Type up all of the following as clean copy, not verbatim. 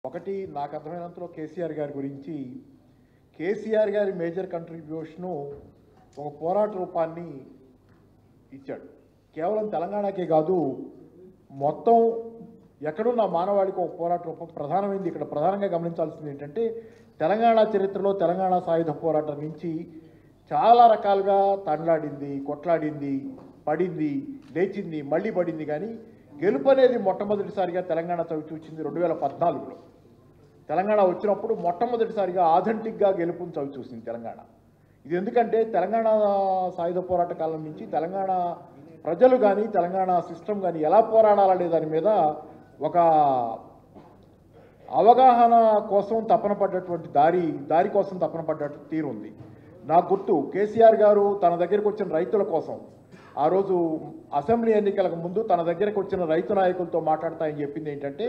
ఒకటి నాకు అర్థమైనంతలో కేసీఆర్ గారి గురించి కేసీఆర్ గారి మేజర్ కంట్రిబ్యూషను ఒక పోరాట రూపాన్ని ఇచ్చాడు. కేవలం తెలంగాణకే కాదు, మొత్తం ఎక్కడున్న మానవాళికి ఒక పోరాట రూపం ప్రధానమైంది. ఇక్కడ ప్రధానంగా గమనించాల్సింది ఏంటంటే, తెలంగాణ చరిత్రలో తెలంగాణ సాయుధ పోరాటం నుంచి చాలా రకాలుగా తండ్లాడింది, కొట్లాడింది, పడింది, లేచింది, మళ్ళీ పడింది. కానీ గెలుపు అనేది మొట్టమొదటిసారిగా తెలంగాణ చవి చూసింది 2014లో. తెలంగాణ వచ్చినప్పుడు మొట్టమొదటిసారిగా ఆథెంటిక్గా గెలుపుని చవి చూసింది తెలంగాణ. ఇది ఎందుకంటే తెలంగాణ సాయుధ పోరాట కాలం నుంచి తెలంగాణ ప్రజలు కానీ తెలంగాణ సిస్టమ్ కానీ ఎలా పోరాడాలనే దాని మీద ఒక అవగాహన కోసం తపన పడ్డటువంటి దారి కోసం తపన పడ్డటువంటి తీరు ఉంది. నాకు గుర్తు, కేసీఆర్ గారు తన దగ్గరికి వచ్చిన రైతుల కోసం ఆ రోజు అసెంబ్లీ ఎన్నికలకు ముందు తన దగ్గరకు వచ్చిన రైతు నాయకులతో మాట్లాడతాయని చెప్పింది ఏంటంటే,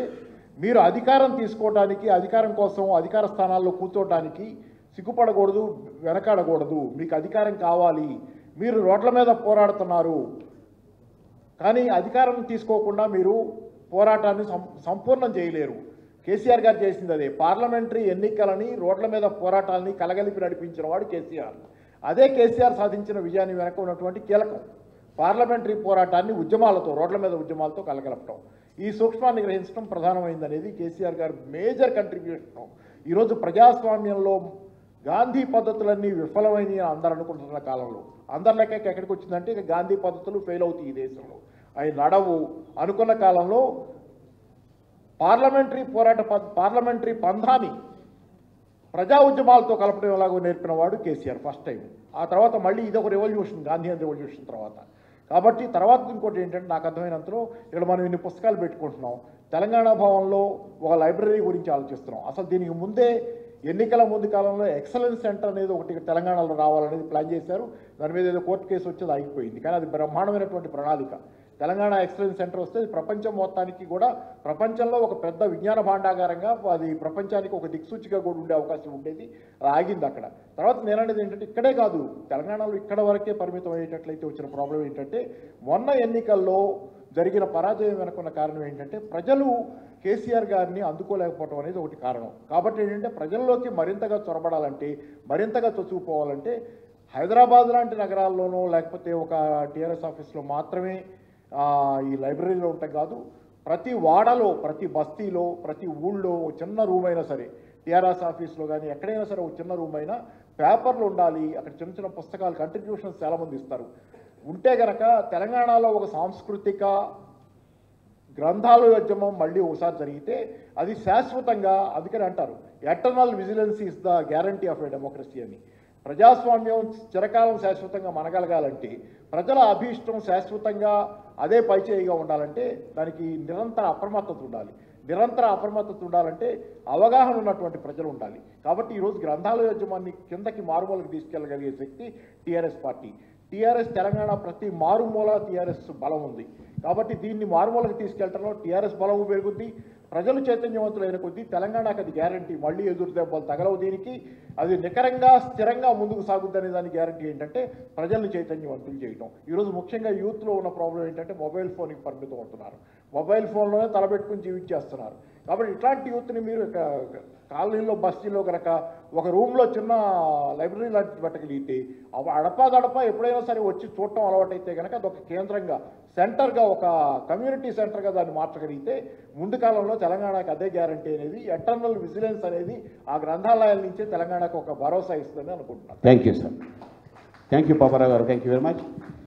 మీరు అధికారం తీసుకోవడానికి, అధికారం కోసం అధికార స్థానాల్లో కూర్చోవడానికి సిగ్గుపడకూడదు, వెనకాడకూడదు. మీకు అధికారం కావాలి, మీరు రోడ్ల మీద పోరాడుతున్నారు, కానీ అధికారం తీసుకోకుండా మీరు పోరాటాన్ని సంపూర్ణం చేయలేరు. కేసీఆర్ గారు చేసింది అదే. పార్లమెంటరీ ఎన్నికలని, రోడ్ల మీద పోరాటాలని కలగలిపి నడిపించిన వాడు కేసీఆర్. అదే కేసీఆర్ సాధించిన విజయాన్ని వెనక ఉన్నటువంటి కీలకం పార్లమెంటరీ పోరాటాన్ని ఉద్యమాలతో, రోడ్ల మీద ఉద్యమాలతో కలగలపటం. ఈ సూక్ష్మాన్ని గ్రహించడం ప్రధానమైందనేది కేసీఆర్ గారు మేజర్ కంట్రిబ్యూషన్. ఈరోజు ప్రజాస్వామ్యంలో గాంధీ పద్ధతులన్నీ విఫలమైనవి అందరూ అనుకుంటున్న కాలంలో, అందరి లెక్క ఎక్కడికి వచ్చిందంటే ఇక గాంధీ పద్ధతులు ఫెయిల్ అవుతాయి ఈ దేశంలో, అవి నడవు అనుకున్న కాలంలో పార్లమెంటరీ పంధాన్ని ప్రజా ఉద్యమాలతో కలపడం ఎలాగో నేర్పిన వాడు కేసీఆర్ ఫస్ట్ టైం. ఆ తర్వాత మళ్ళీ ఇదొక రెవల్యూషన్, గాంధీయన్ రెవల్యూషన్ తర్వాత. కాబట్టి తర్వాత ఇంకోటి ఏంటంటే, నాకు అర్థమైనంతలో ఇక్కడ మనం ఇన్ని పుస్తకాలు పెట్టుకుంటున్నాం, తెలంగాణ భవన్లో ఒక లైబ్రరీ గురించి ఆలోచిస్తున్నాం. అసలు దీనికి ముందే ఎన్నికల ముందు కాలంలో ఎక్సలెన్స్ సెంటర్ అనేది ఒకటి తెలంగాణలో రావాలనేది ప్లాన్ చేశారు. దాని మీద ఏదో కోర్టు కేసు వచ్చేది ఆగిపోయింది. కానీ అది బ్రహ్మాండమైనటువంటి ప్రణాళిక. తెలంగాణ ఎక్సలెన్స్ సెంటర్ వస్తే ప్రపంచం మొత్తానికి కూడా, ప్రపంచంలో ఒక పెద్ద విజ్ఞాన భాండాగారంగా అది ప్రపంచానికి ఒక దిక్సూచిగా కూడా ఉండే అవకాశం ఉండేది. అది ఆగింది అక్కడ. తర్వాత నేననేది ఏంటంటే, ఇక్కడే కాదు తెలంగాణలో ఇక్కడ వరకే పరిమితం అయ్యేటట్లయితే వచ్చిన ప్రాబ్లం ఏంటంటే, మొన్న ఎన్నికల్లో జరిగిన పరాజయం వెనుకున్న కారణం ఏంటంటే, ప్రజలు కేసీఆర్ గారిని అందుకోలేకపోవడం అనేది ఒకటి కారణం. కాబట్టి ఏంటంటే, ప్రజల్లోకి మరింతగా చొరబడాలంటే, మరింతగా చొచ్చుకుపోవాలంటే హైదరాబాద్ లాంటి నగరాల్లోనో లేకపోతే ఒక టీఆర్ఎస్ ఆఫీస్లో మాత్రమే ఈ లైబ్రరీలో ఉంటాయి కాదు, ప్రతి వాడలో, ప్రతి బస్తీలో, ప్రతి ఊళ్ళో చిన్న రూమ్ అయినా సరే, టీఆర్ఎస్ ఆఫీస్లో కానీ ఎక్కడైనా సరే ఒక చిన్న రూమ్ అయినా పేపర్లు ఉండాలి. అక్కడ చిన్న చిన్న పుస్తకాలు, కంట్రిబ్యూషన్స్ చాలామంది ఇస్తారు. ఉంటే గనక తెలంగాణలో ఒక సాంస్కృతిక గ్రంథాలయోద్యమం మళ్ళీ ఒకసారి జరిగితే అది శాశ్వతంగా, అందుకని అంటారు eternal vigilance is the guarantee of A democracy అని. ప్రజాస్వామ్యం చిరకాలం శాశ్వతంగా మనగలగాలంటే, ప్రజల అభీష్టం శాశ్వతంగా అదే పైచేయిగా ఉండాలంటే దానికి నిరంతర అప్రమత్తత ఉండాలి. నిరంతర అప్రమత్తత ఉండాలంటే అవగాహన ఉన్నటువంటి ప్రజలు ఉండాలి. కాబట్టి ఈరోజు గ్రంథాలయోద్యమాన్ని కిందకి మారుమూలకు తీసుకెళ్ళగలిగే శక్తి టీఆర్ఎస్ పార్టీ. టీఆర్ఎస్ తెలంగాణ ప్రతి మారుమూల టీఆర్ఎస్ బలం ఉంది. కాబట్టి దీన్ని మారుమూలకు తీసుకెళ్లడంలో టీఆర్ఎస్ బలం పెరుగుద్ది. ప్రజలు చైతన్యవంతులైన కొద్దీ తెలంగాణకు అది గ్యారంటీ. మళ్ళీ ఎదురు దెబ్బలు తగలవు దీనికి. అది నికరంగా, స్థిరంగా ముందుకు సాగుద్దనే దాని గ్యారంటీ ఏంటంటే ప్రజల్ని చైతన్యవంతులు చేయడం. ఈరోజు ముఖ్యంగా యూత్లో ఉన్న ప్రాబ్లం ఏంటంటే, మొబైల్ ఫోన్కి పరిమితం అవుతున్నారు. మొబైల్ ఫోన్లోనే తలబెట్టుకుని జీవించేస్తున్నారు. కాబట్టి ఇట్లాంటి యూత్ని మీరు కాలనీలో, బస్తీలో కనుక ఒక రూమ్లో చిన్న లైబ్రరీ లాంటిది పెట్టగలిగితే, అడపాదడపా ఎప్పుడైనా సరే వచ్చి చూడటం అలవాటైతే కనుక అదొక కేంద్రంగా, సెంటర్గా, ఒక కమ్యూనిటీ సెంటర్గా దాన్ని మార్చగలిగితే ముందు కాలంలో తెలంగాణకు అదే గ్యారంటీ అనేది, ఎటర్నల్ విజిలెన్స్ అనేది ఆ గ్రంథాలయాల నుంచే తెలంగాణకు ఒక భరోసా ఇస్తుందని అనుకుంటున్నాను. Thank you sir. Thank you Paparao గారు. Thank you very much.